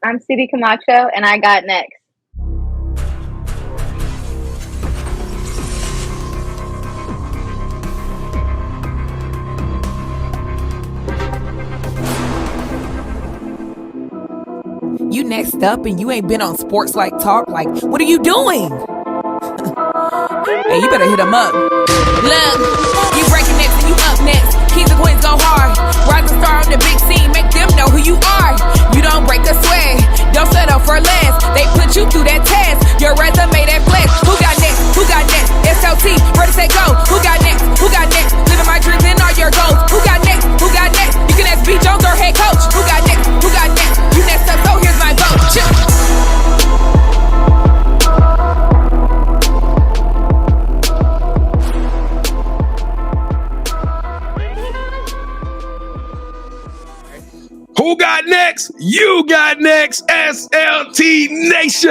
I'm Surie Camacho, and I got next. You next up and you ain't been on SportsLifeTalk. Like, what are you doing? Hey, you better hit him up. Look, you breaking next and you up next. Kings and queens go hard. Rise and star on the big scene. Make them know who you are. You don't break a sweat. Don't settle for less. They put you through that test. Your resume that flex. Who got next? Who got next? SLT, ready, set, go. Who got next? Who got next? Living my dreams and all your goals. Who got next? Who got next? You can ask B. Jones or head coach. Who got next? Who got next? You next up, so here's my vote. Who got next? You got next, SLT Nation!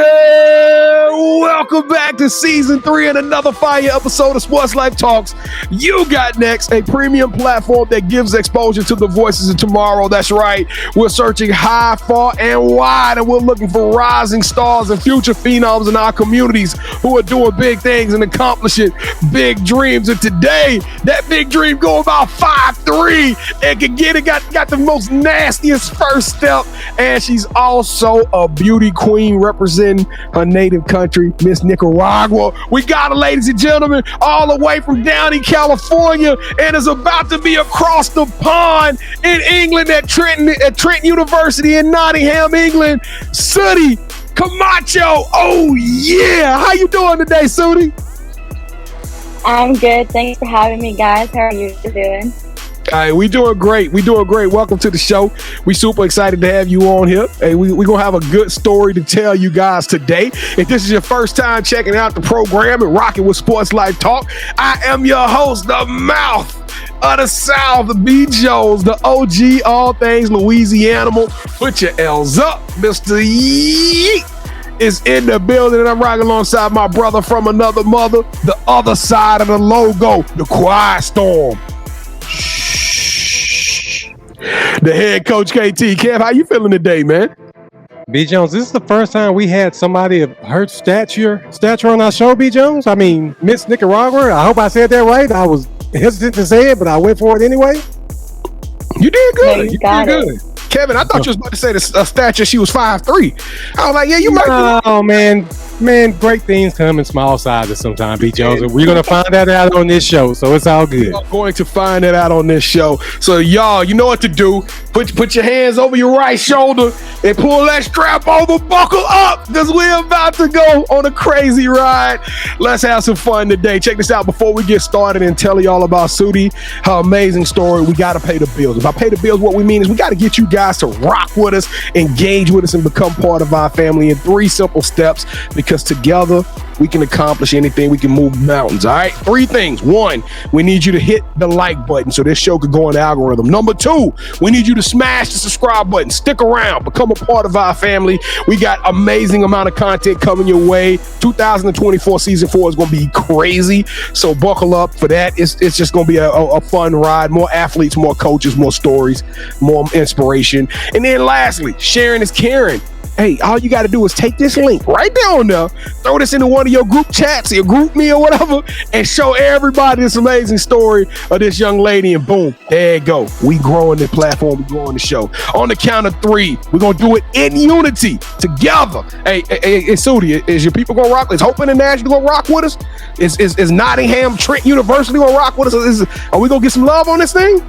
Welcome back to Season 3 and another fire episode of Sports Life Talks. You got next, a premium platform that gives exposure to the voices of tomorrow. That's right. We're searching high, far, and wide, and we're looking for rising stars and future phenoms in our communities who are doing big things and accomplishing big dreams. And today, that big dream go about 5'3" and can get it, got the most nastiest first step, and she's also a beauty queen representing her native country, Miss Nicaragua. We got her, ladies and gentlemen, all the way from Downey, California, and is about to be across the pond in England at Trent University in Nottingham, England. Surie Camacho. Oh yeah, how you doing today, Surie? I'm good. Thanks for having me, guys. How are you doing? Hey, we doing great. Welcome to the show. We super excited to have you on here. Hey, we going to have a good story to tell you guys today. If this is your first time checking out the program and rocking with Sports Life Talk, I am your host, the mouth of the South, the B. Jones, the OG, all things Louisianimal. Put your L's up, Mr. Yeet is in the building, and I'm riding alongside my brother from another mother, the other side of the logo, the Quiet Storm. The head coach, KT. Kev, how you feeling today, man? B. Jones, this is the first time we had somebody of her stature on our show, B. Jones. I mean, Miss Nicaragua. I hope I said that right. I was hesitant to say it, but I went for it anyway. You did good. Yeah, you did good. Kevin, I thought you was about to say the stature she was 5'3". I was like, yeah, you might. Oh, man, great things come in small sizes sometimes, B. Jones. We're going to find that out on this show, so it's all good. We're going to find that out on this show. So, y'all, you know what to do. Put your hands over your right shoulder and pull that strap over, buckle up, because we're about to go on a crazy ride. Let's have some fun today. Check this out. Before we get started and tell y'all about Surie, her amazing story, we got to pay the bills. If I pay the bills, what we mean is we got to get you guys to rock with us, engage with us, and become part of our family in 3 simple steps, because together we can accomplish anything. We can move mountains. All right, 3 things. 1, we need you to hit the like button so this show could go on the algorithm. Number 2, we need you to smash the subscribe button. Stick around, become a part of our family. We got amazing amount of content coming your way. 2024 season 4 is going to be crazy, so buckle up for that. It's just going to be a fun ride. More athletes, more coaches, more stories, more inspiration. And then lastly, sharing is caring. Hey, all you got to do is take this link right down there, throw this into one of your group chats, your group me or whatever, and show everybody this amazing story of this young lady, and boom, there you go. We growing the platform, we growing the show. On the count of 3, we're going to do it in unity, together. Hey, Surie, is your people going to rock? Is Hope International going to rock with us? Is Nottingham Trent University going to rock with us? Are we going to get some love on this thing?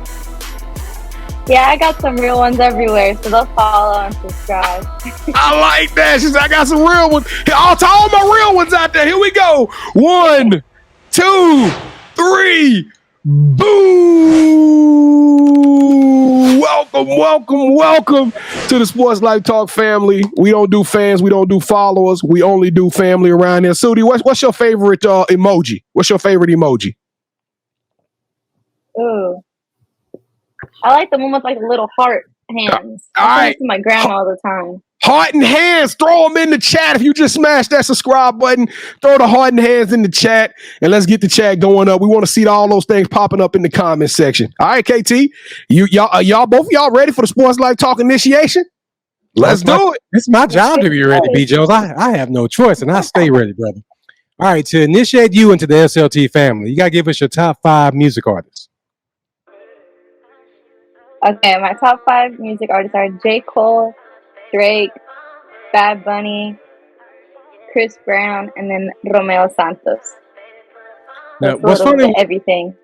Yeah, I got some real ones everywhere, so they'll follow and subscribe. I like that. She said, I got some real ones. All to all my real ones out there. Here we go. 1, 2, 3. Boo! Welcome to the Sports Life Talk family. We don't do fans. We don't do followers. We only do family around here. Surie, what's your favorite emoji? What's your favorite emoji? Ooh. I like the one with like little heart hands. I send it to my grandma all the time. Heart and hands, throw them in the chat. If you just smash that subscribe button, throw the heart and hands in the chat, and let's get the chat going up. We want to see all those things popping up in the comment section. All right, KT, y'all both of y'all ready for the Sports Life Talk initiation? Let's do it. It's my job to be ready, B. Jones. I have no choice, and I stay ready, brother. All right, to initiate you into the SLT family, you got to give us your top 5 music artists. Okay, my top 5 music artists are 𝐥𝐤𝐤, Drake, Bad Bunny, Chris Brown, and then Romeo Santos. Now, what's funny? Everything.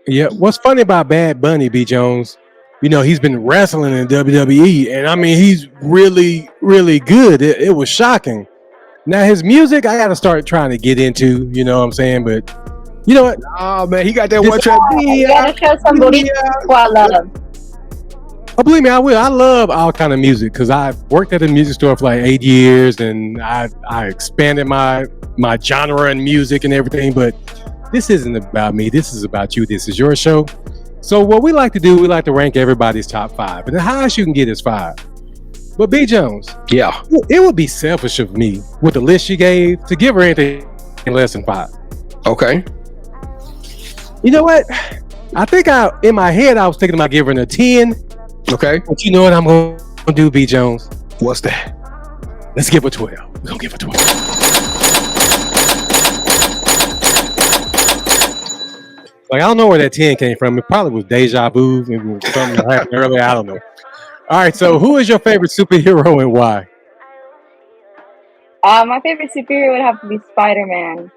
Yeah, what's funny about Bad Bunny, B. Jones? You know, he's been wrestling in WWE, and I mean, he's really, really good. It was shocking. Now, his music, I got to start trying to get into, you know what I'm saying? But you know what? Oh, man, he got that one track. You got to show somebody who I love. Oh, believe me, I will. I love all kind of music because I've worked at a music store for like 8 years, and I expanded my genre and music and everything. But this isn't about me. This is about you. This is your show. So what we like to do, we like to rank everybody's top 5, and the highest you can get is 5. But B. Jones, yeah, it would be selfish of me with the list she gave to give her anything less than 5. Okay. You know what? I think in my head I was thinking about giving her a 10. Okay. But you know what I'm going to do, B. Jones? What's that? Let's give her 12. We're going to give her 12. Like, I don't know where that 10 came from. It probably was deja vu. It was something that happened earlier. I don't know. All right, so who is your favorite superhero and why? My favorite superhero would have to be Spider-Man.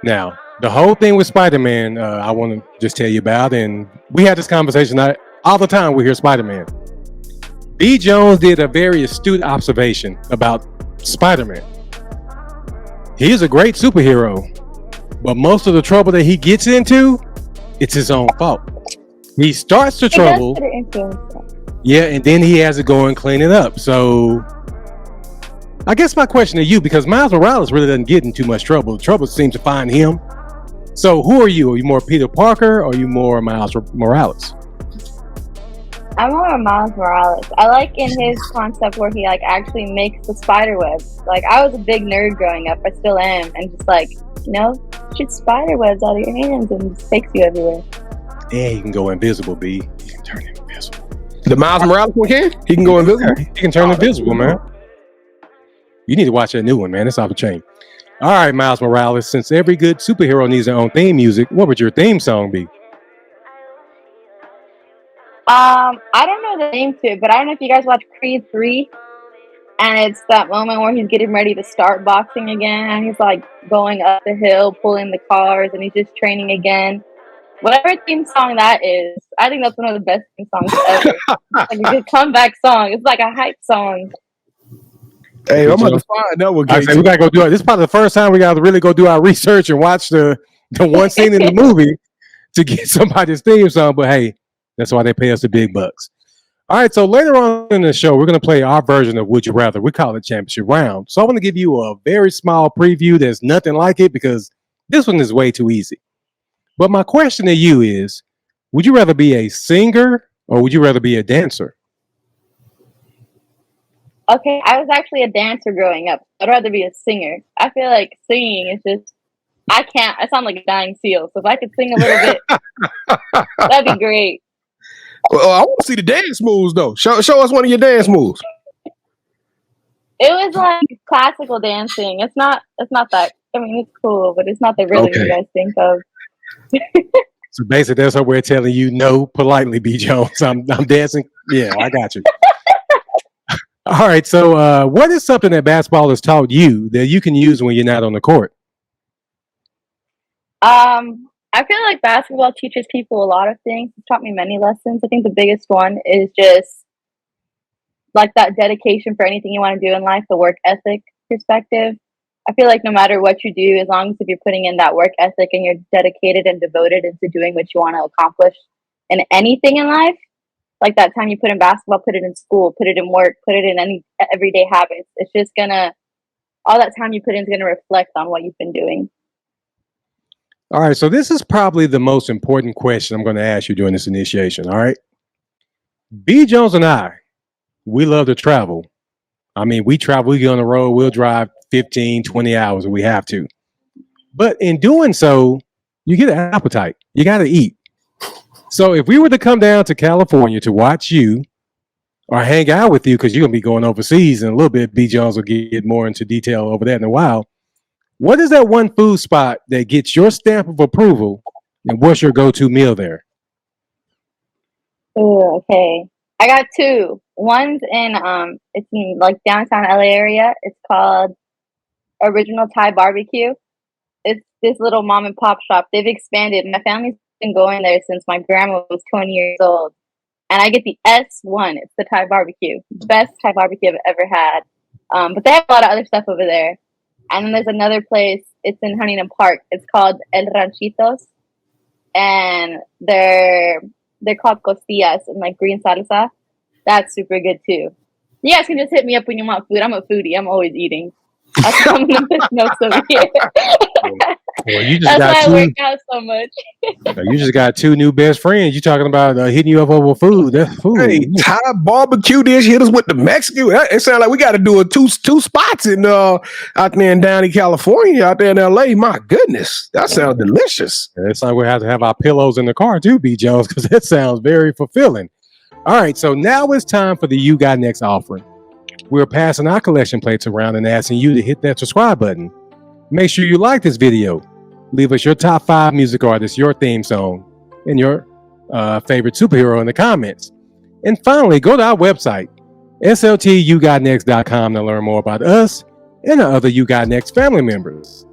Now, the whole thing with Spider-Man, I want to just tell you about, and we had this conversation all the time we hear Spider-Man. B. Jones did a very astute observation about Spider-Man. He is a great superhero, but most of the trouble that he gets into, it's his own fault. He starts the trouble, yeah, and then he has to go and clean it up. So I guess my question to you, because Miles Morales really doesn't get in too much trouble. The trouble seems to find him. So who are you? Are you more Peter Parker or are you more Miles Morales? I'm more Miles Morales. I like in his concept where he like actually makes the spider webs. Like, I was a big nerd growing up. I still am. And just like, you know, shoot spider webs out of your hands and just takes you everywhere. Yeah, he can go invisible, B. He can turn invisible. The Miles Morales one can? He can go invisible? He can turn invisible, man. You need to watch that new one, man. It's off the chain. All right, Miles Morales, since every good superhero needs their own theme music, what would your theme song be? I don't know the name to it, but I don't know if you guys watch Creed 3, and it's that moment where he's getting ready to start boxing again, and he's like going up the hill, pulling the cars, and he's just training again. Whatever theme song that is, I think that's one of the best theme songs ever. Like a good comeback song. It's like a hype song. Hey, I'm about to find that one. We gotta go do it. This is probably the first time we gotta really go do our research and watch the one scene in the movie to get somebody's theme song. But hey, that's why they pay us the big bucks. All right, so later on in the show, we're gonna play our version of Would You Rather. We call it Championship Round. So I want to give you a very small preview. There's nothing like it because this one is way too easy. But my question to you is, would you rather be a singer or would you rather be a dancer? Okay, I was actually a dancer growing up. I'd rather be a singer. I feel like singing is just, I sound like a dying seal. So if I could sing a little bit, that'd be great. Well, I want to see the dance moves, though. Show us one of your dance moves. It was like classical dancing. It's not that, I mean, it's cool, but it's not the rhythm you guys think of. So basically, that's how we're telling you no politely, B. Jones. I'm dancing. Yeah, I got you. All right. So what is something that basketball has taught you that you can use when you're not on the court? I feel like basketball teaches people a lot of things. It's taught me many lessons. I think the biggest one is just like that dedication for anything you want to do in life, the work ethic perspective. I feel like no matter what you do, as long as if you're putting in that work ethic and you're dedicated and devoted into doing what you want to accomplish in anything in life, like that time you put in basketball, put it in school, put it in work, put it in any everyday habits. It's just all that time you put in is gonna reflect on what you've been doing. All right. So this is probably the most important question I'm going to ask you during this initiation. All right. B. Jones and I, we love to travel. I mean, we travel, we get on the road, we'll drive 15, 20 hours if we have to. But in doing so, you get an appetite. You got to eat. So if we were to come down to California to watch you or hang out with you, because you're going to be going overseas in a little bit, B. Jones will get more into detail over that in a while. What is that one food spot that gets your stamp of approval, and what's your go-to meal there? Ooh, okay. I got two. One's in it's in like downtown LA area. It's called Original Thai Barbecue. It's this little mom and pop shop. They've expanded. My family's been going there since my grandma was 20 years old. And I get the S1. It's the Thai barbecue. Best Thai barbecue I've ever had. But they have a lot of other stuff over there. And then there's another place. It's in Huntington Park. It's called El Ranchitos. And they're called costillas and like green salsa. That's super good too. You guys can just hit me up when you want food. I'm a foodie. I'm always eating. That's why I'm in the notes over here. Well, you just That's got why I work out so much. You just got two new best friends. You talking about hitting you up over food? That's food. Hey, Thai barbecue dish. Hit us with the Mexican. It sounds like we got to do a two spots in out there in Downey, California, out there in LA. My goodness, that sounds delicious. It's like we have to have our pillows in the car too, B. Jones, because that sounds very fulfilling. All right, so now it's time for the You Got Next offering. We're passing our collection plates around and asking you to hit that subscribe button. Make sure you like this video. Leave us your top 5 music artists, your theme song, and your favorite superhero in the comments. And finally, go to our website, sltyougotnext.com, to learn more about us and the other You Got Next family members.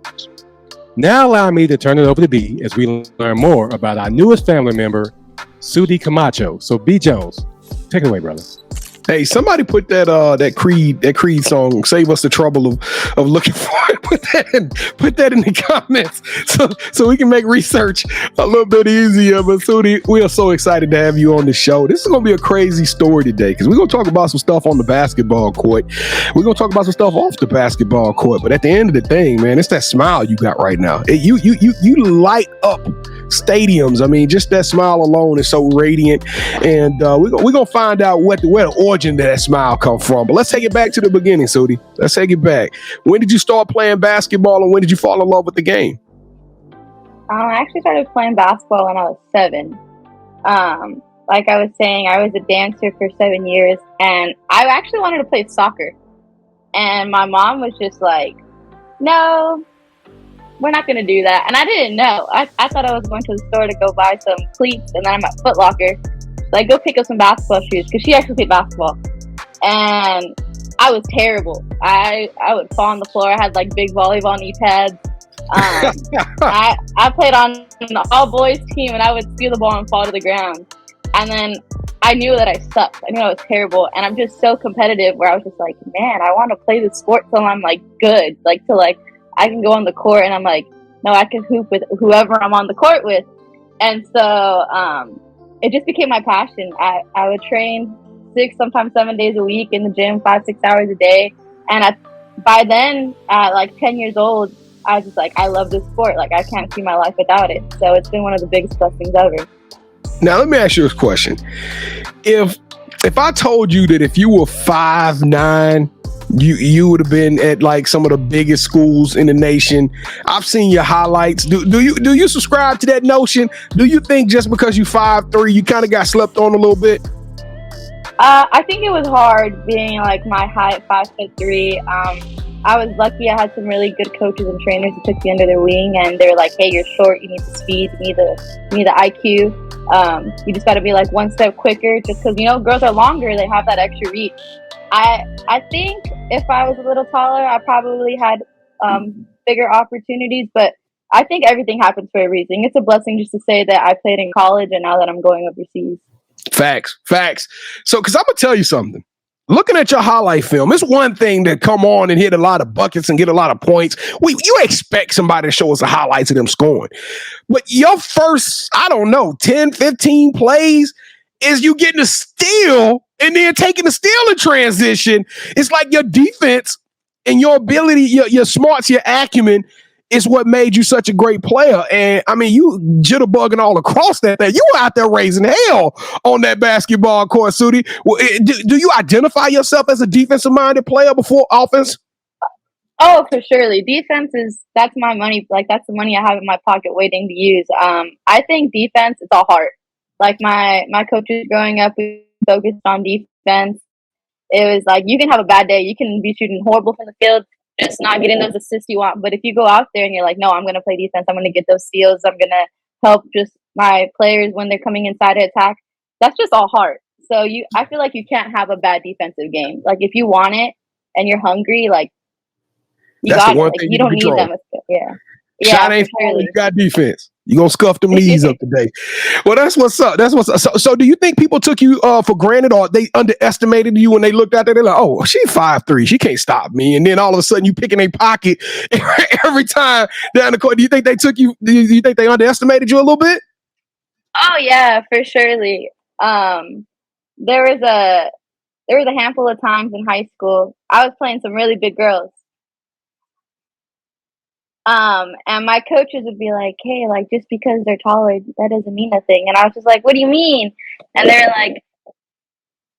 Now allow me to turn it over to B as we learn more about our newest family member, Surie Camacho. So B. Jones, take it away, brother. Hey, somebody put that Creed song, Save Us the Trouble of Looking For It. Put that in the comments so we can make research a little bit easier. But Surie, we are so excited to have you on the show. This is going to be a crazy story today because we're going to talk about some stuff on the basketball court. We're going to talk about some stuff off the basketball court. But at the end of the thing, man, it's that smile you got right now. You light up stadiums. I mean, just that smile alone is so radiant. And we're going to find out where the origin of that smile come from. But let's take it back to the beginning, Surie. Let's take it back. When did you start playing basketball and when did you fall in love with the game? I actually started playing basketball when I was 7. Like I was saying, I was a dancer for 7 years and I actually wanted to play soccer. And my mom was just like, no, we're not going to do that. And I didn't know. I thought I was going to the store to go buy some cleats and then I'm at Foot Locker. Like, go pick up some basketball shoes because she actually played basketball. And I was terrible. I would fall on the floor. I had like big volleyball knee pads. I played on an all-boys team and I would steal the ball and fall to the ground. And then I knew that I sucked. I knew I was terrible. And I'm just so competitive where I was just like, man, I want to play the sport till I'm like good. Like, till like I can go on the court and I'm like, no, I can hoop with whoever I'm on the court with. And so it just became my passion. I would train 6, sometimes 7 days a week in the gym, 5-6 hours a day. And by then, at like 10 years old, I was just like, I love this sport. Like, I can't see my life without it. So it's been one of the biggest blessings ever. Now, let me ask you this question. If I told you that if you were 5'9", you would have been at like some of the biggest schools in the nation. I've seen your highlights. Do you subscribe to that notion? Do you think just because you 5'3", you kind of got slept on a little bit? I think it was hard being like my height, 5'3". I was lucky. I had some really good coaches and trainers who took me under their wing, and they were like, "Hey, you're short. You need the speed. You need the IQ. You just got to be like one step quicker." Just because girls are longer, they have that extra reach. I think if I was a little taller, I probably had bigger opportunities. But I think everything happens for a reason. It's a blessing just to say that I played in college, and now that I'm going overseas. Facts. So, because I'm gonna tell you something. Looking at your highlight film, it's one thing to come on and hit a lot of buckets and get a lot of points. You expect somebody to show us the highlights of them scoring. But your first, 10, 15 plays is you getting a steal and then taking the steal in transition. It's like your defense and your ability, your smarts, your acumen is what made you such a great player. And I mean, you jitterbugging all across that thing. You were out there raising hell on that basketball court, Surie. Do you identify yourself as a defensive-minded player before offense? Oh, for surely. Defense that's my money. Like, that's the money I have in my pocket waiting to use. I think defense, it's all heart. Like my coaches growing up, we focused on defense. It was like, you can have a bad day. You can be shooting horrible from the field, just not getting those assists you want. But if you go out there and you're like, no, I'm going to play defense. I'm going to get those steals. I'm going to help just my players when they're coming inside to attack. That's just all heart. So I feel like you can't have a bad defensive game. Like if you want it and you're hungry, like you That's got the one it. Like thing you don't need them. Yeah. Shot ain't falling. You got defense. You gonna scuff them knees up today. Well, that's what's up. That's what's up. So do you think people took you for granted, or they underestimated you when they looked out there? They're like, oh, she's 5'3", she can't stop me. And then all of a sudden you picking a pocket every time down the court. Do you think they took you? Do you think they underestimated you a little bit? Oh yeah, for surely. There was a handful of times in high school I was playing some really big girls. And my coaches would be like, hey, like, just because they're taller, that doesn't mean nothing. And I was just like, what do you mean? And they're like,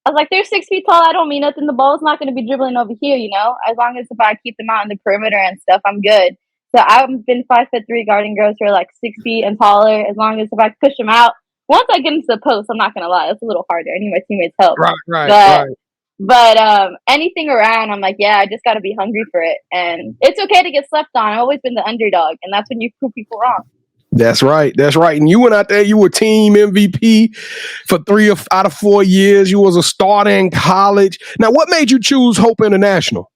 I was like, they're 6 feet tall. I don't mean nothing. The ball's not going to be dribbling over here, you know? As long as if I keep them out in the perimeter and stuff, I'm good. So I've been 5'3" guarding girls who are like 6 feet and taller. As long as if I push them out, once I get into the post, I'm not going to lie, it's a little harder. I need my teammates' help. Right. But anything around, I'm like, yeah, I just got to be hungry for it. And it's okay to get slept on. I've always been the underdog, and that's when you prove people wrong. That's right. And you went out there, you were team MVP for 3 out of 4 years. You was a starter in college. Now, what made you choose Hope International?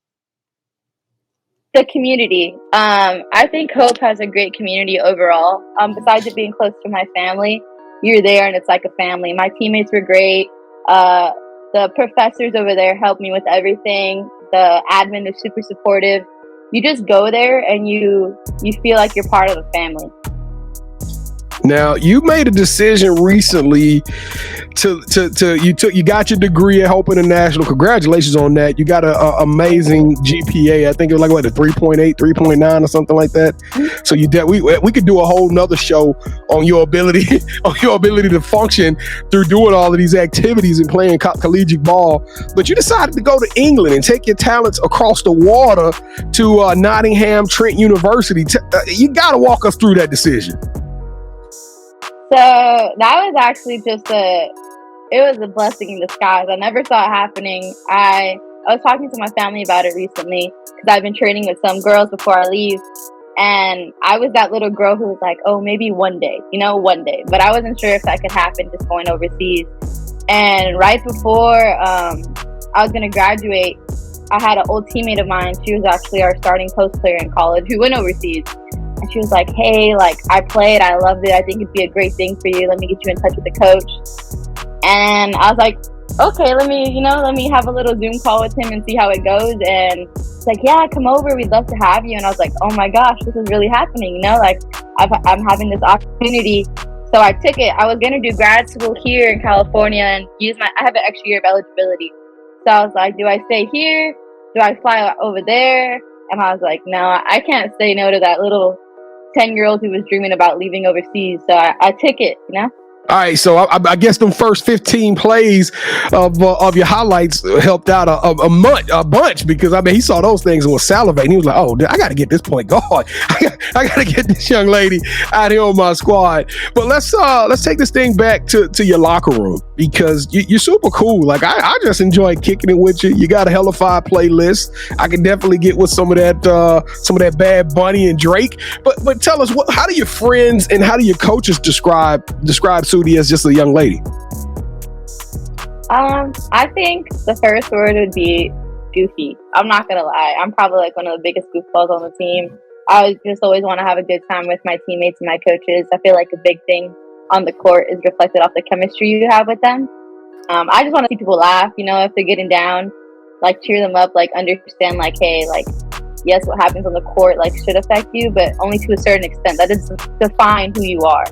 The community. I think Hope has a great community overall. Besides it being close to my family, you're there and it's like a family. My teammates were great. The professors over there helped me with everything. The admin is super supportive. You just go there and you feel like you're part of a family. Now, you made a decision recently you got your degree at Hope International. Congratulations on that. You got an amazing GPA. I think it was like a 3.8, 3.9 or something like that. So we could do a whole nother show on your ability to function through doing all of these activities and playing collegiate ball. But you decided to go to England and take your talents across the water to Nottingham Trent University. You got to walk us through that decision. So that was actually it was a blessing in disguise. I never saw it happening. I was talking to my family about it recently because I've been training with some girls before I leave. And I was that little girl who was like, oh, maybe one day. But I wasn't sure if that could happen just going overseas. And right before I was going to graduate, I had an old teammate of mine. She was actually our starting post player in college who went overseas. And she was like, hey, like, I played, I loved it. I think it'd be a great thing for you. Let me get you in touch with the coach. And I was like, okay, let me have a little Zoom call with him and see how it goes. And it's like, yeah, come over. We'd love to have you. And I was like, oh my gosh, this is really happening. Like I'm having this opportunity. So I took it. I was going to do grad school here in California and I have an extra year of eligibility. So I was like, do I stay here? Do I fly over there? And I was like, no, I can't say no to that little 10-year-old who was dreaming about leaving overseas. So I took it, All right, so I guess them first 15 plays of your highlights helped out a bunch, because I mean he saw those things and was salivating. He was like, "Oh, I got to get this point guard. I got to get this young lady out here on my squad." But let's take this thing back to your locker room, because you're super cool. Like I just enjoy kicking it with you. You got a hellified playlist. I can definitely get with some of that Bad Bunny and Drake. But tell us, how do your friends and how do your coaches describe Surie as just a young lady? I think the first word would be goofy. I'm not gonna lie. I'm probably like one of the biggest goofballs on the team. I just always want to have a good time with my teammates and my coaches. I feel like a big thing on the court is reflected off the chemistry you have with them. I just want to see people laugh, if they're getting down, like cheer them up, like understand, like, hey, like, yes, what happens on the court, like, should affect you, but only to a certain extent. That doesn't define who you are.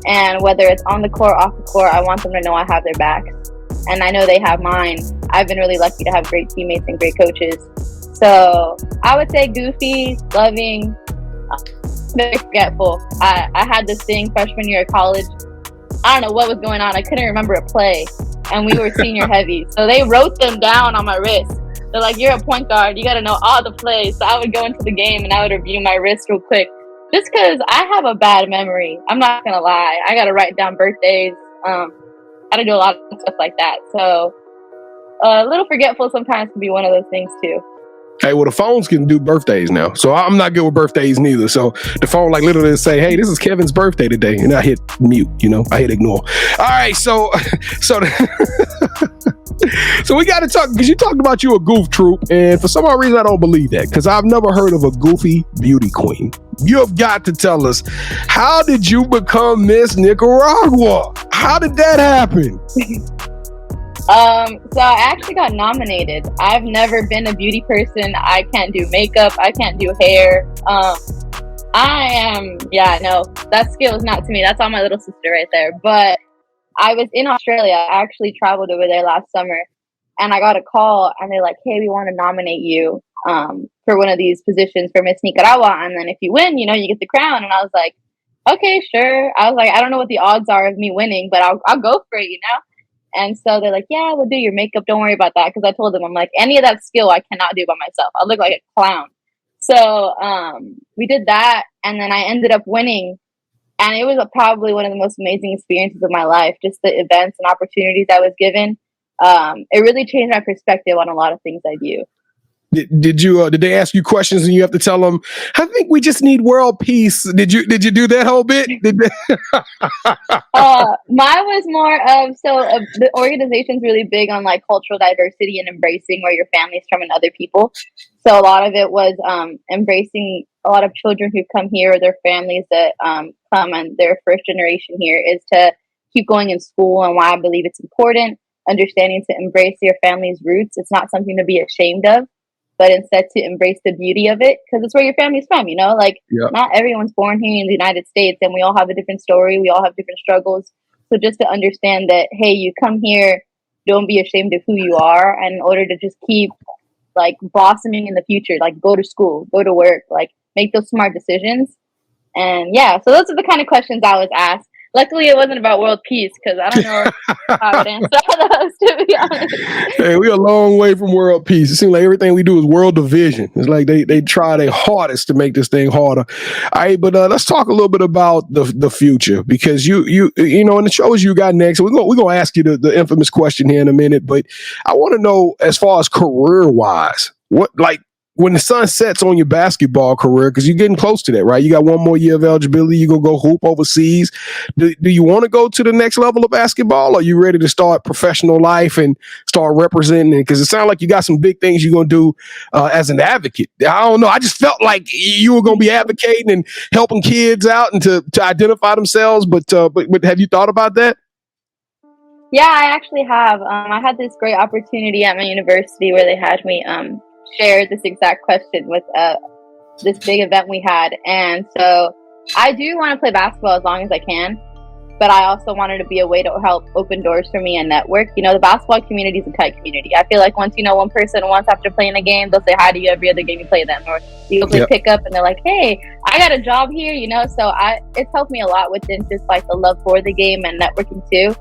And whether it's on the court, off the court, I want them to know I have their backs. And I know they have mine. I've been really lucky to have great teammates and great coaches. So I would say goofy, loving, very forgetful. I had this thing freshman year of college. I don't know what was going on. I couldn't remember a play. And we were senior heavy. So they wrote them down on my wrist. They're like, you're a point guard. You got to know all the plays. So I would go into the game and I would review my wrist real quick. Just because I have a bad memory. I'm not going to lie. I got to write down birthdays. Got to do a lot of stuff like that. So a little forgetful sometimes can be one of those things too. Hey, well, the phones can do birthdays now, so I'm not good with birthdays neither. So the phone like literally say, "Hey, this is Kevin's birthday today," and I hit mute. I hit ignore. All right, so so we got to talk because you talked about you a goof troop, and for some odd reason I don't believe that because I've never heard of a goofy beauty queen. You have got to tell us, how did you become Miss Nicaragua? How did that happen? So I actually got nominated. I've never been a beauty person. I can't do makeup. I can't do hair. That skill is not to me. That's all my little sister right there. But I was in Australia. I actually traveled over there last summer, and I got a call, and they're like, "Hey, we want to nominate you for one of these positions for Miss Nicaragua, and then if you win, you get the crown." And I was like, "Okay, sure." I was like, "I don't know what the odds are of me winning, but I'll go for it, And so they're like, "Yeah, we'll do your makeup. Don't worry about that." Because I told them, I'm like, any of that skill I cannot do by myself. I look like a clown. So we did that, and then I ended up winning. And it was probably one of the most amazing experiences of my life. Just the events and opportunities I was given. It really changed my perspective on a lot of things I do. Did they ask you questions and you have to tell them, "I think we just need world peace"? Did you do that whole bit? Mine was more of the organization's really big on like cultural diversity and embracing where your family's from and other people. So a lot of it was embracing a lot of children who come here or their families that come and their first generation here is to keep going in school and why I believe it's important. Understanding to embrace your family's roots. It's not something to be ashamed of, but instead to embrace the beauty of it because it's where your family's from, Not everyone's born here in the United States and we all have a different story. We all have different struggles. So just to understand that, hey, you come here, don't be ashamed of who you are. And in order to just keep like blossoming in the future, like go to school, go to work, like make those smart decisions. And yeah, so those are the kind of questions I was asked. Luckily, it wasn't about world peace because I don't know how I would answer those, to be honest. Hey, we're a long way from world peace. It seems like everything we do is world division. It's like they try their hardest to make this thing harder. All right, but let's talk a little bit about the future because you in the shows you got next. We're gonna ask you the infamous question here in a minute, but I want to know as far as career wise, what when the sun sets on your basketball career, because you're getting close to that, right? You got one more year of eligibility. You're going to go hoop overseas. Do you want to go to the next level of basketball? Or are you ready to start professional life and start representing? Because it sounds like you got some big things you're going to do as an advocate. I don't know. I just felt like you were going to be advocating and helping kids out and to identify themselves. But have you thought about that? Yeah, I actually have. I had this great opportunity at my university where they had me share this exact question with this big event we had. And so I do want to play basketball as long as I can, but I also wanted to be a way to help open doors for me and network. The basketball community is a tight community. I feel like once you know one person once after playing a game, they'll say hi to you every other game you play them, or you go play pickup and they're like, "Hey, I got a job here," So it's helped me a lot within just like the love for the game and networking too.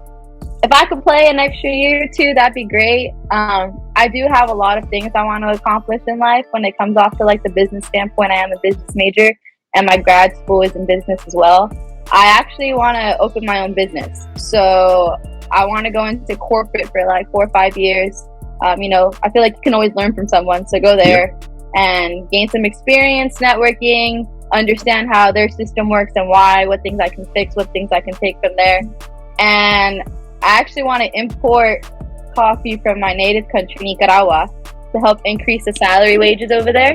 If I could play an extra year or two, that'd be great. I do have a lot of things I want to accomplish in life when it comes off to like the business standpoint. I am a business major and my grad school is in business as well. I actually want to open my own business. So I want to go into corporate for like 4 or 5 years. I feel like you can always learn from someone. So go there and gain some experience networking, understand how their system works and why, what things I can fix, what things I can take from there. And I actually want to import coffee from my native country, Nicaragua, to help increase the salary wages over there.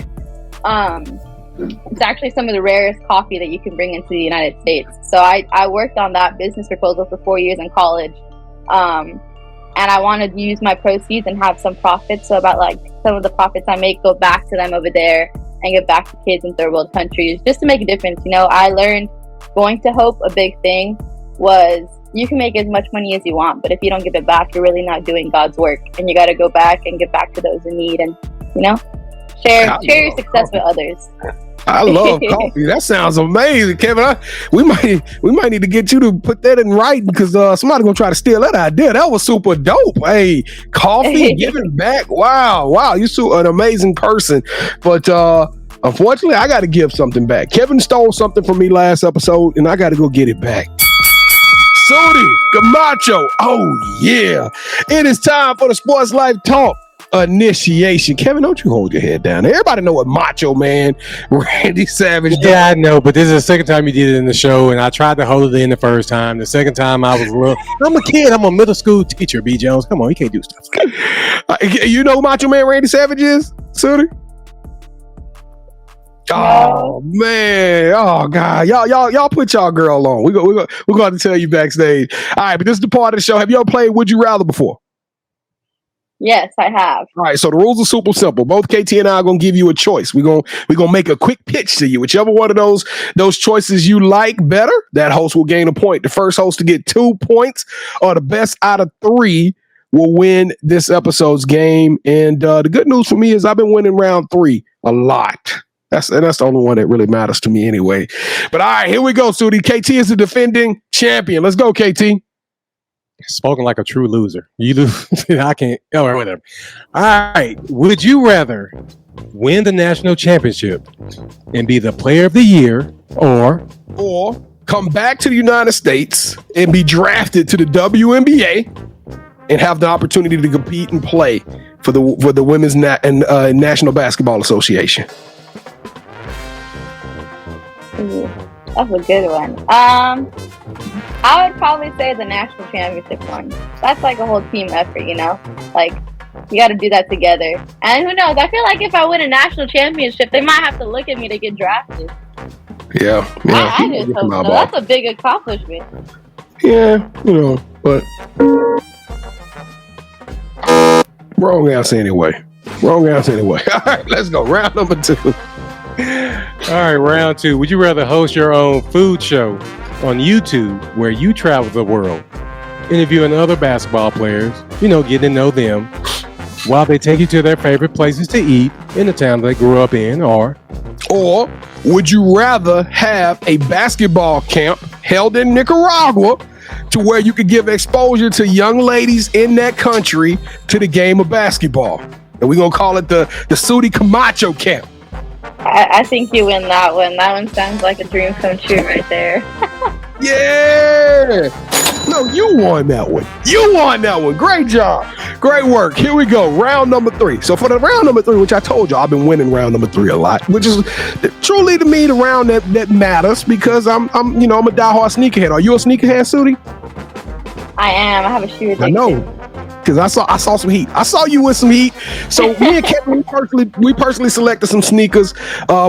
It's actually some of the rarest coffee that you can bring into the United States. So I worked on that business proposal for 4 years in college. And I wanted to use my proceeds and have some profits. So about like some of the profits I make go back to them over there and give back to kids in third world countries just to make a difference. I learned going to Hope, a big thing was you can make as much money as you want, but if you don't give it back, you're really not doing God's work. And you got to go back and give back to those in need and, share your success with others. I love coffee. That sounds amazing, Kevin. We might need to get you to put that in writing because somebody's gonna try to steal that idea. That was super dope. Hey, coffee, giving back. Wow, you're an amazing person. But unfortunately, I got to give something back. Kevin stole something from me last episode, and I got to go get it back. Surie Camacho. Oh, yeah. It is time for the Sports Life Talk initiation. Kevin, don't you hold your head down. Everybody know what Macho Man Randy Savage does. Yeah, I know, but this is the second time you did it in the show, and I tried to hold it in the first time. The second time I was I'm a kid. I'm a middle school teacher, B. Jones. Come on, you can't do stuff. You know who Macho Man Randy Savage is, Surie? Oh man! Oh god! Y'all put y'all girl on. We're going to tell you backstage. All right, but this is the part of the show. Have you ever played Would You Rather before? Yes, I have. All right, so the rules are super simple. Both KT and I are gonna give you a choice. We're gonna make a quick pitch to you. Whichever one of those choices you like better, that host will gain a point. The first host to get 2 points, or the best out of 3, will win this episode's game. And the good news for me is I've been winning round 3 a lot. That's the only one that really matters to me anyway. But all right, here we go, Surie. KT is the defending champion. Let's go, KT. Spoken like a true loser. You lose. I can't. Oh, whatever. All right. Would you rather win the national championship and be the player of the year, or come back to the United States and be drafted to the WNBA and have the opportunity to compete and play for the Women's National Basketball Association? Ooh, that's a good one. I would probably say the national championship one. That's like a whole team effort, you know? Like, you got to do that together. And who knows? I feel like if I win a national championship, they might have to look at me to get drafted. Yeah. I just hope so. That's a big accomplishment. Yeah, but wrong answer anyway. All right, let's go. Round number 2. All right, round 2. Would you rather host your own food show on YouTube where you travel the world, interviewing other basketball players, getting to know them while they take you to their favorite places to eat in the town they grew up in, or would you rather have a basketball camp held in Nicaragua to where you could give exposure to young ladies in that country to the game of basketball? And we're going to call it the Surie Camacho camp. I think you win that one. That one sounds like a dream come true right there. Yeah. No, you won that one. Great job. Great work. Here we go. Round number 3. So for the round number 3, which I told you I've been winning round number 3 a lot, which is truly to me the round that matters, because I'm a diehard sneakerhead. Are you a sneakerhead, Surie? I am. I have a shoe addiction. I know. Because I saw some heat. I saw you with some heat. So me and Kevin, we personally selected some sneakers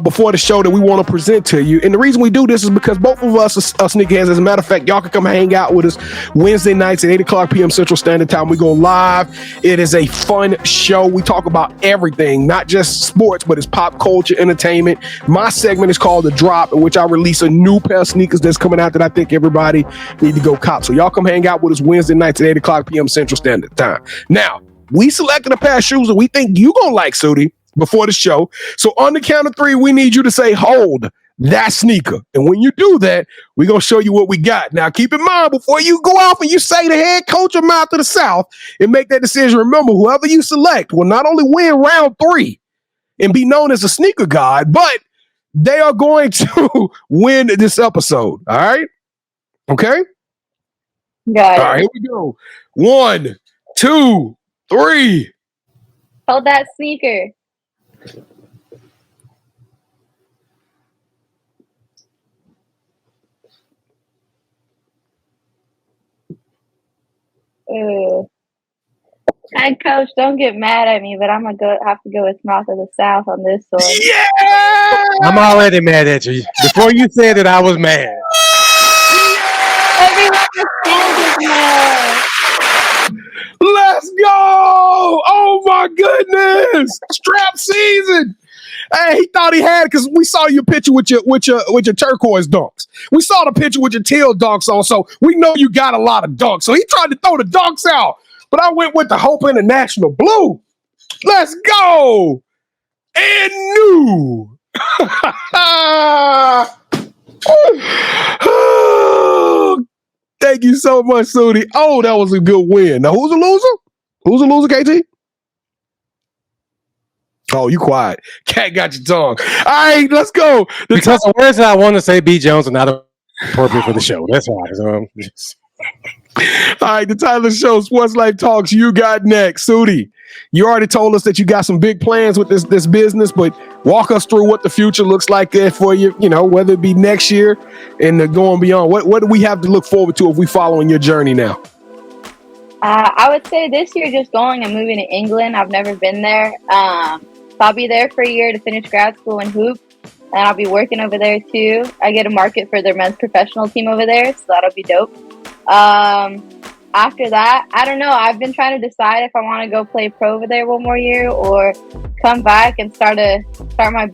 before the show that we want to present to you. And the reason we do this is because both of us are sneakerheads. As a matter of fact, y'all can come hang out with us Wednesday nights at 8 o'clock p.m. Central Standard Time. We go live. It is a fun show. We talk about everything, not just sports, but it's pop culture, entertainment. My segment is called The Drop, in which I release a new pair of sneakers that's coming out that I think everybody need to go cop. So y'all come hang out with us Wednesday nights at 8 o'clock p.m. Central Standard Time. Now, we selected a pair of shoes that we think you gonna like, Surie, before the show. So on the count of 3, we need you to say, hold that sneaker. And when you do that, we're gonna show you what we got. Now, keep in mind, before you go off and you say the head coach of Mouth of the South and make that decision, remember, whoever you select will not only win round 3 and be known as a sneaker god, but they are going to win this episode. All right? Okay? Got it. All right, here we go. 1, 2, 3. Hold that sneaker. Head coach, don't get mad at me, but I'm gonna have to go with Mouth of the South on this one. Yeah! I'm already mad at you. Before you said it, I was mad. Everyone is mad. Let's go! Oh my goodness! Strap season. Hey, he thought he had it because we saw your picture with your turquoise dunks. We saw the picture with your teal dunks on, so we know you got a lot of dunks. So he tried to throw the dunks out, but I went with the Hope International blue. Let's go! And new. Thank you so much, Surie. Oh, that was a good win. Now, who's a loser? Who's a loser, KT? Oh, you quiet. Cat got your tongue. All right, let's go. Because the words that I want to say, B. Jones, are not appropriate for the show. That's why. So, All right, the title of the show, Sports Life Talks, you got next. Surie, you already told us that you got some big plans with this business, but walk us through what the future looks like for you, whether it be next year and going beyond. What do we have to look forward to if we following your journey now? I would say this year just going and moving to England. I've never been there. So I'll be there for a year to finish grad school and hoop. And I'll be working over there too. I get a market for their men's professional team over there, so that'll be dope. After that, I don't know. I've been trying to decide if I want to go play pro over there one more year or come back and start my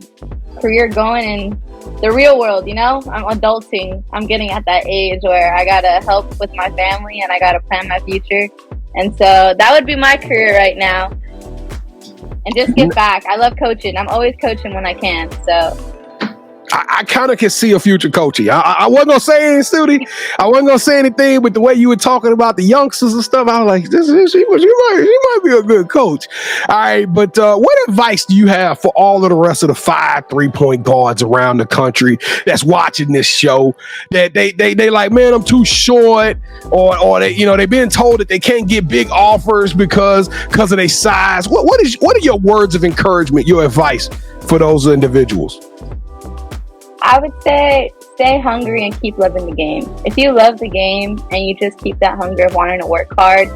career going in the real world, I'm adulting. I'm getting at that age where I gotta help with my family and I gotta plan my future. And so that would be my career right now. And just get back. I love coaching. I'm always coaching when I can. So I kind of can see a future coaching. I wasn't gonna say anything, Surie. I wasn't gonna say anything, but the way you were talking about the youngsters and stuff, I was like, she might be a good coach. All right, but what advice do you have for all of the rest of the 5 3-point guards around the country that's watching this show? That they like, man, I'm too short, or they they've been told that they can't get big offers because of their size. What are your words of encouragement, your advice for those individuals? I would say stay hungry and keep loving the game. If you love the game and you just keep that hunger of wanting to work hard,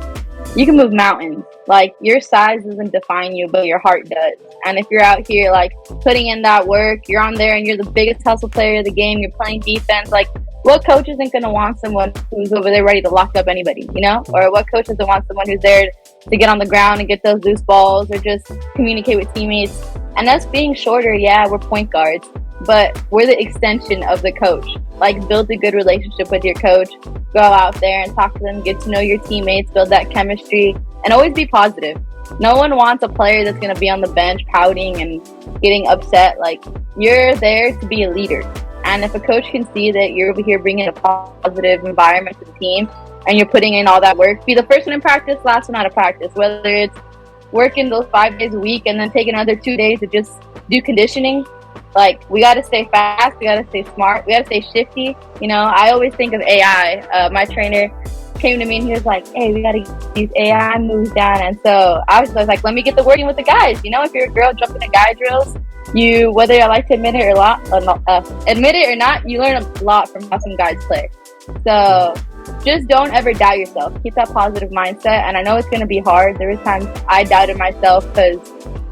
you can move mountains. Like, your size doesn't define you, but your heart does. And if you're out here, like, putting in that work, you're on there and you're the biggest hustle player of the game, you're playing defense, like, what coach isn't going to want someone who's over there ready to lock up anybody, Or what coach doesn't want someone who's there to get on the ground and get those loose balls or just communicate with teammates? And us being shorter, yeah, we're point guards, but we're the extension of the coach. Like, build a good relationship with your coach, go out there and talk to them, get to know your teammates, build that chemistry, and always be positive. No one wants a player that's going to be on the bench pouting and getting upset. Like, you're there to be a leader. And if a coach can see that you're over here bringing a positive environment to the team and you're putting in all that work, be the first one in practice, last one out of practice, whether it's working those 5 days a week and then taking another 2 days to just do conditioning. Like, we got to stay fast, we got to stay smart, we got to stay shifty. I always think of AI. My trainer came to me and he was like, hey, we got to get these AI moves down. And so I was like, let me get the working with the guys. If you're a girl jumping to guy drills, whether I like to admit it or not, you learn a lot from how some guys play. So just don't ever doubt yourself. Keep that positive mindset. And I know it's going to be hard. There was times I doubted myself because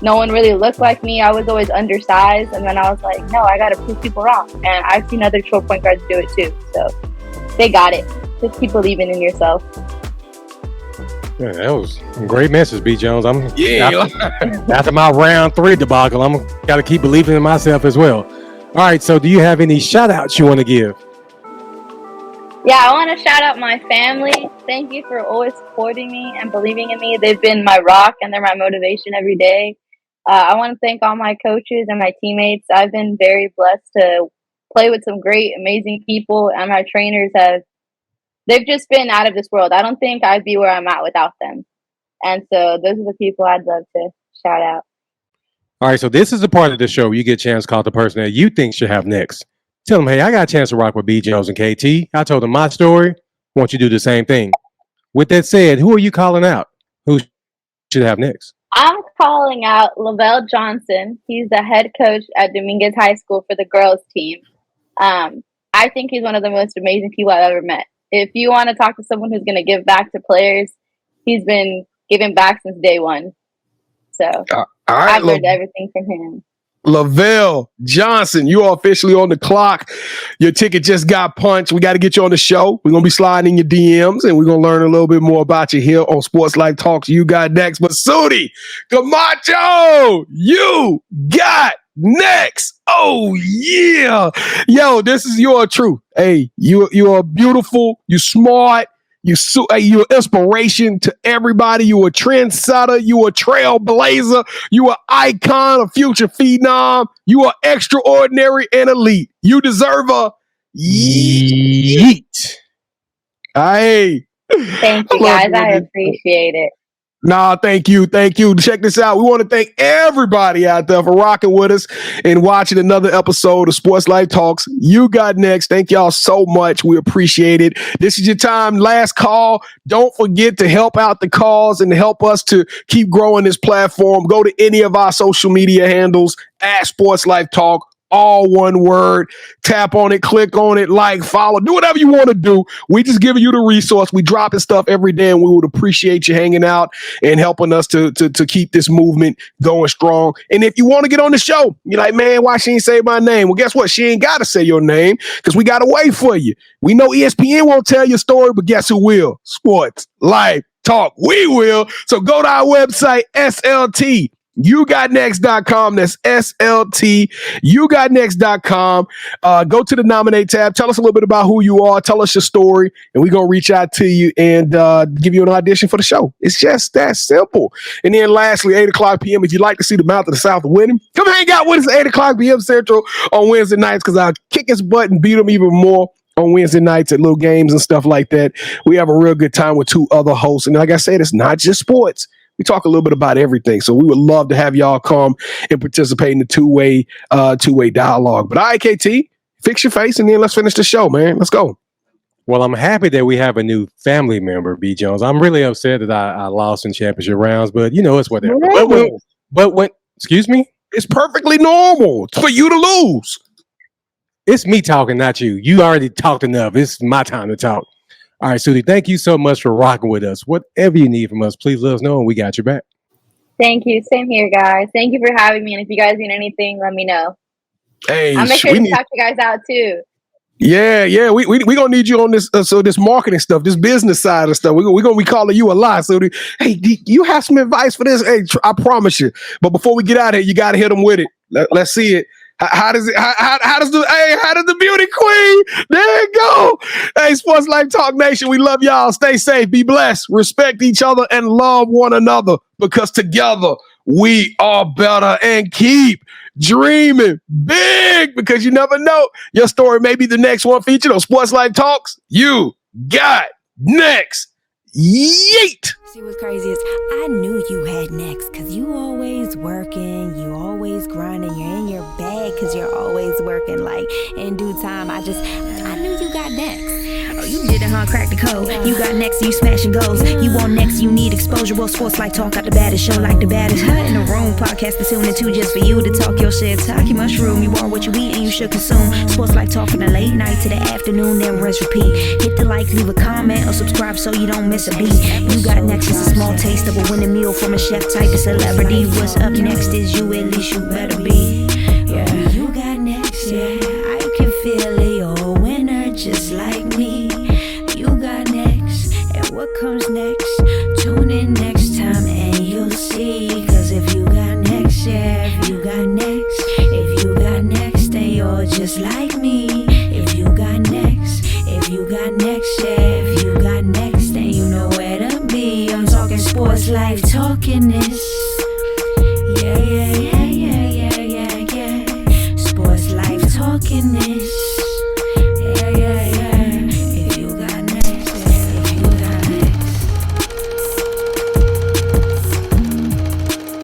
no one really looked like me. I was always undersized. And then I was like, no, I got to prove people wrong. And I've seen other short point guards do it too. So they got it. Just keep believing in yourself. Yeah, that was a great message, B. Jones. After my round 3 debacle, I'm got to keep believing in myself as well. All right, so do you have any shout outs you want to give? Yeah, I want to shout out my family. Thank you for always supporting me and believing in me. They've been my rock and they're my motivation every day. I want to thank all my coaches and my teammates. I've been very blessed to play with some great, amazing people, and my trainers they've just been out of this world. I don't think I'd be where I'm at without them. And so those are the people I'd love to shout out. All right, so this is the part of the show where you get a chance to call the person that you think should have next. Tell them, hey, I got a chance to rock with B. Jones and KT. I told them my story. I want you to do the same thing. With that said, who are you calling out? Who should have next? I'm calling out Lavelle Johnson. He's the head coach at Dominguez High School for the girls team. I think he's one of the most amazing people I've ever met. If you want to talk to someone who's going to give back to players, he's been giving back since day one. So I've learned everything from him. Lavelle Johnson, you are officially on the clock. Your ticket just got punched. We got to get you on the show. We're going to be sliding in your DMs, and we're going to learn a little bit more about you here on Sports Life Talks. You got next. But Surie Camacho, you got next. Oh, yeah. Yo, this is your truth. Hey, you are beautiful. You smart. You're inspiration to everybody. You're a trendsetter. You're a trailblazer. You're an icon, a future phenom. You are extraordinary and elite. You deserve a yeet. Hey. Thank you, guys. I appreciate it. Nah, thank you. Thank you. Check this out. We want to thank everybody out there for rocking with us and watching another episode of Sports Life Talks. You got next. Thank y'all so much. We appreciate it. This is your time. Last call. Don't forget to help out the cause and help us to keep growing this platform. Go to any of our social media handles at Sports Life Talk. All one word. Tap on it, click on it, like, follow, do whatever you want to do. We just giving you the resource. We dropping stuff every day, and we would appreciate you hanging out and helping us to keep this movement going strong. And if you want to get on the show, you're like, man, why she ain't say my name? Well, guess what? She ain't got to say your name because we got a way for you. We know ESPN won't tell your story, but guess who will? Sports Life Talk. We will. So go to our website, SLT. YouGotNext.com. That's SLT. YouGotNext.com. Go to the nominate tab. Tell us a little bit about who you are. Tell us your story, and we're going to reach out to you and give you an audition for the show. It's just that simple. And then lastly, 8 o'clock p.m. If you'd like to see the Mouth of the South winning, come hang out with us at 8 o'clock p.m. Central on Wednesday nights because I'll kick his butt and beat him even more on Wednesday nights at little games and stuff like that. We have a real good time with 2 other hosts. And like I said, it's not just sports. We talk a little bit about everything. So we would love to have y'all come and participate in the two-way dialogue. But all right, KT, fix your face and then let's finish the show, man. Let's go. Well, I'm happy that we have a new family member, B. Jones. I'm really upset that I lost in championship rounds, but you know, it's whatever. But when, excuse me? It's perfectly normal for you to lose. It's me talking, not you. You already talked enough. It's my time to talk. All right, Surie, thank you so much for rocking with us. Whatever you need from us, please let us know and we got your back. Thank you. Same here, guys. Thank you for having me. And if you guys need anything, let me know. Hey, I'll make sure to shout you guys out too. Yeah. We gonna need you on this. So this marketing stuff, this business side of stuff. We gonna be calling you a lot. So hey, do you have some advice for this? Hey, I promise you. But before we get out of here, you gotta hit them with it. Let's see it. How does the beauty queen? There you go. Hey, Sports Life Talk Nation, we love y'all. Stay safe, be blessed, respect each other, and love one another because together we are better. And keep dreaming big because you never know. Your story may be the next one featured on Sports Life Talks. You got next. Yeet. See what's crazy is I knew you had next because you always working, you always grinding, you're in your bag because you're always working. Like in due time, I knew you got next. Oh, you did it, huh? Crack the code. You got next, you smashing goals. You want next, you need exposure. Well, Sports Like Talk got the baddest show, like the baddest. Hot in the room, podcast to tune into just for you to talk your shit. Talk your mushroom, you are what you eat and you should consume. Sports Like Talk from the late night to the afternoon, then rest repeat. Hit the like, leave a comment, or subscribe so you don't miss a beat. You got next is a small taste of a winning meal from a chef type of celebrity. What's up next is you, at least you better be. Yeah, you got next, yeah. I can feel it, you're a winner just like me. You got next, and what comes next? Tune in next time and you'll see. Cause if you got next, yeah, if you got next, then you're just like me. If you got next, yeah, if you got next, then you know where to be. I'm talking Sports Life, talking this.